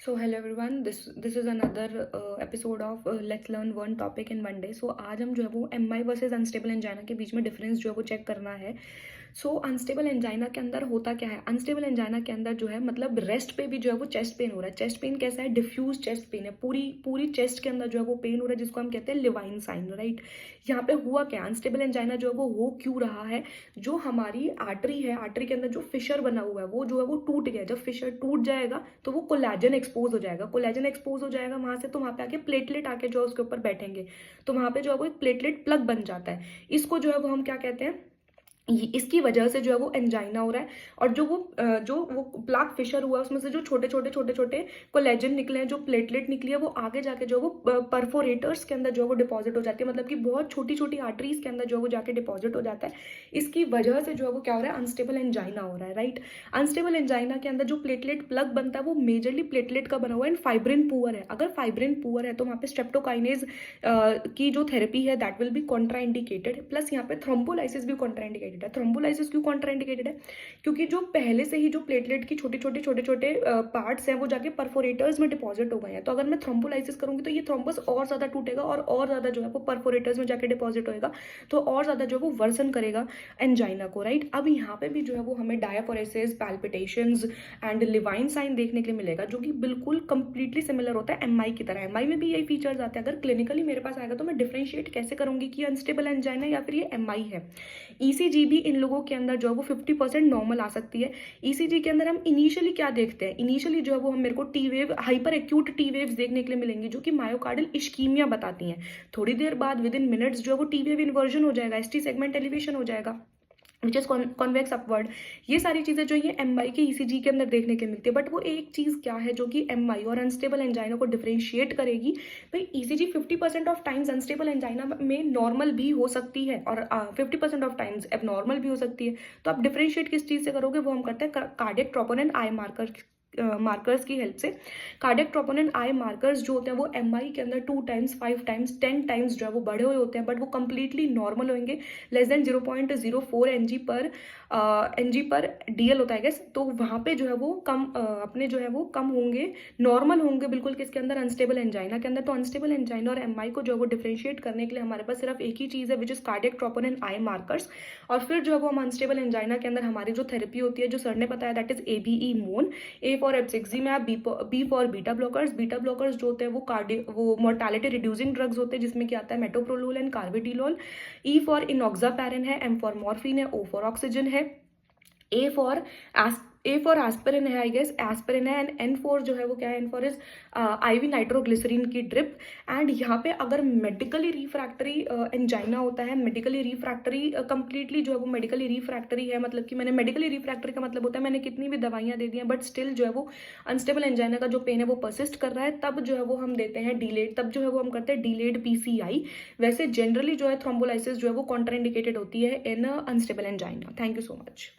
So hello everyone, this is another episode of let's learn one topic in one day. So आज हम जो है वो M I versus unstable angina के बीच में डिफरेंस जो है वो चेक करना है। सो अनस्टेबल एंजाइना के अंदर होता क्या है? अनस्टेबल एंजाइना के अंदर जो है मतलब रेस्ट पे भी जो है वो चेस्ट पेन हो रहा है। चेस्ट पेन कैसा है? डिफ्यूज चेस्ट पेन है, पूरी पूरी चेस्ट के अंदर जो है वो पेन हो रहा है, जिसको हम कहते हैं लिवाइन साइन, राइट। यहाँ पे हुआ क्या? अनस्टेबल एंजाइना जो है वो हो क्यों रहा है? जो हमारी आर्टरी है, आर्टरी के अंदर जो फिशर बना हुआ है वो जो है वो टूट गया। जब फिशर टूट जाएगा तो वो कोलेजन एक्सपोज हो जाएगा। कोलेजन एक्सपोज हो जाएगा वहां से, तो वहां पे आके प्लेटलेट आके जो है उसके ऊपर बैठेंगे, तो वहां पे जो है वो एक प्लेटलेट प्लग बन जाता है। इसको जो है वो हम क्या कहते हैं? इसकी वजह से जो है वो एंजाइना हो रहा है। और जो वो प्लाक फिशर हुआ है उसमें से जो छोटे छोटे कोलेजन निकले हैं, जो प्लेटलेट निकली है, वो आगे जाके जो है वो परफोरेटर्स के अंदर जो है वो डिपॉजिट हो जाती है। मतलब कि बहुत छोटी छोटी आर्टरीज के अंदर जो है वो जाके डिपॉजिट हो जाता है। इसकी वजह से जो है वो क्या हो रहा है? अनस्टेबल एंजाइना हो रहा है, राइट। अनस्टेबल एंजाइना के अंदर जो प्लेटलेट प्लग बनता है वो मेजरली प्लेटलेट का बना हुआ है एंड फाइब्रिन पुअर है। अगर फाइब्रिन पुअर है तो वहाँ पे स्ट्रेप्टोकाइनेज की जो थेरेपी है that will be contraindicated. Plus यहाँ पे थ्रोम्बोलाइसिस भी कॉन्ट्राइंडिकेटेड है। थ्रोम्बोलाइसिस क्यों कॉन्ट्राइंडिकेटेड है? क्योंकि जो पहले से ही जो प्लेटलेट की छोटे छोटे पार्ट्स हैं वो जाके परफोरेटर्स में डिपॉजिट हो गए हैं। तो अगर मैं थ्रोम्बोलाइसिस करूंगी तो ये थ्रोम्बस और ज्यादा टूटेगा और ज्यादा जो है वो परफोरेटर्स में जाके डिपॉजिट होएगा, तो और ज्यादा जो है वो वर्सन करेगा एंजाइना को, राइट। अब यहाँ पे भी जो है वो हमें डायाफोरेसिस, पैल्पिटेशंस एंड लिवाइन साइन देखने के लिए मिलेगा, जो कि बिल्कुल कंप्लीटली सिमिलर होता है एमआई की तरह। एमआई में भी यही फीचर्स आते हैं। अगर क्लिनिकली मेरे पास आएगा तो मैं डिफरेंशिएट कैसे करूंगी कि अनस्टेबल एंजाइना या फिर ये एमआई है। ईसीजी भी इन लोगों के अंदर जो है वो 50% नॉर्मल आ सकती है। ईसीजी के अंदर हम इनिशियली क्या देखते हैं? इनिशियली जो है वो हम मेरे को T wave, hyper acute T waves देखने के लिए मिलेंगी, जो कि मायोकार्डियल इश्कीमिया बताती हैं। थोड़ी देर बाद विद इन मिनट्स जो है वो टी वेव इन्वर्जन हो जाएगा, एसटी सेगमेंट एलिवेशन हो जाएगा, विच इज कॉन्वेक्स अपवर्ड। ये सारी चीजें जो ये एमआई के ईसीजी के अंदर देखने के मिलती है। बट वो एक चीज क्या है जो कि एमआई और अनस्टेबल एंजाइना को डिफरेंशिएट करेगी? भाई ECG 50% of times unstable angina में नॉर्मल भी हो सकती है और 50% ऑफ टाइम्स एबनॉर्मल भी हो सकती है। तो आप डिफरेंशिएट किस चीज से करोगे? वो हम करते हैं कार्डियक ट्रोपोनिन आई मार्कर्स की हेल्प से। कार्डियक ट्रोपोनिन आई मार्कर्स जो होते हैं वो एमआई के अंदर 2 टाइम्स, 5 टाइम्स, 10 टाइम्स जो है वो बढ़े हुए होते हैं, बट वो कंप्लीटली नॉर्मल होंगे। लेस देन 0.04 एनजी पर डीएल होता है गेस। तो वहां पे जो है वो कम अपने जो है वो कम होंगे, नॉर्मल होंगे बिल्कुल। किसके अंदर? अनस्टेबल एंजाइना के अंदर। तो अनस्टेबल एंजाइना और एमआई को जो है वो डिफरेंशिएट करने के लिए हमारे पास सिर्फ एक ही चीज है, which is cardiac troponin I markers. और फिर जो है वो हम अनस्टेबल एंजाइना के अंदर हमारी जो थेरेपी होती है, जो सर ने बताया, that is ABE MON. A for abciximab, B for beta blockers. Beta blockers जो होते हैं वो मोर्टालिटी रिड्यूसिंग ड्रग्स होते हैं, जिसमें क्या आता है? Metoprolol and carvedilol. E for enoxaparin है, एम फॉर मॉर्फिन है, ओ फॉर ऑक्सीजन है, ए फॉर एस्पिरिन है, आई गेस एस्पिरिन है, एंड एन फॉर जो है वो क्या है? N for is IV nitroglycerin की ड्रिप। एंड यहाँ पे अगर मेडिकली रिफ्रैक्टरी एंजाइना होता है, मेडिकली रिफ्रैक्टरी कंप्लीटली जो है वो मेडिकली रिफ्रैक्टरी है, मतलब कि मैंने मेडिकली रिफ्रैक्टरी का मतलब होता है मैंने कितनी भी दवाइयाँ दे दी हैं बट स्टिल जो है वो अनस्टेबल एंजाइना का जो पेन है वो परसिस्ट कर रहा है, तब जो है वो हम देते हैं डिलेड, तब जो है वो हम करते हैं डिलेड पीसीआई। वैसे जनरली जो है थ्रोम्बोलाइसिस जो है वो कॉन्ट्राइंडिकेटेड होती है in unstable angina. Thank you so much.